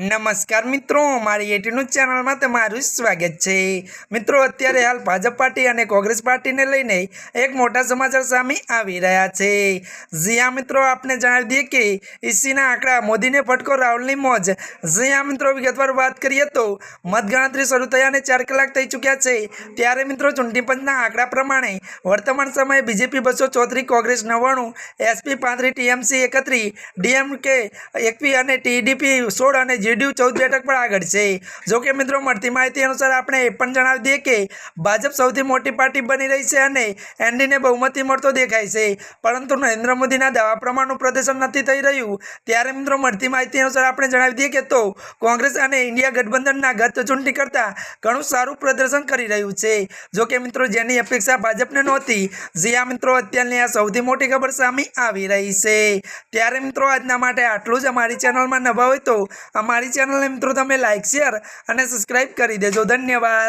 नमस्कार मित्रों, मारी एटीन्यूज चैनल में तमारुं स्वागत है। मित्रों, अत्यारे हाल भाजप पार्टी और कांग्रेस पार्टी ने लईने एक मोटा समाचार सामे आवी रह्या छे। जी हाँ मित्रों, आपने जणावी दीए कि ईसीना आंकड़ा मोदी ने फटको राहुलनी मौज। जी हाँ मित्रों, विगतवार बात करिए तो मतगणतरी शुरू थयाने 4 कलाक थई चूक्या छे। त्यारे मित्रों, चूंटणी पंचना आंकड़ा प्रमाणे वर्तमान समय BJP 234, Congress 99, SP 35, TMC 31, DMK 21 और टीडीपी 16 और जेडीयू 14 બેઠક પર આગળ છે। જો કે મિત્રો, મળતી માહિતી અનુસાર આપણે એ પણ જણાવી દઈએ કે ભાજપ સૌથી મોટી પાર્ટી બની રહી છે અને એનડીને બહુમતી મળતો દેખાય છે, પરંતુ નરેન્દ્ર મોદીના દાવા પ્રમાણનું પ્રદર્શન નથી થઈ રહ્યું। ત્યારે મિત્રો, મળતી માહિતી અનુસાર આપણે જણાવી દઈએ કે તો કોંગ્રેસ અને ઇન્ડિયા ગઠબંધનના ગત ચૂંટણી કરતાં ઘણું સારું પ્રદર્શન કરી રહ્યું છે। જો કે મિત્રો, જેની અપેક્ષા ભાજપને નહોતી। જી હા મિત્રો, અત્યારની આ સૌથી મોટી ખબર સામે આવી રહી છે। ત્યારે મિત્રો, આજના માટે આટલું જ। અમારી ચેનલમાં નવા હોય તો અમારી चैनल ने मित्रों तमे लाइक शेर और सब्सक्राइब कर दीजिए। धन्यवाद।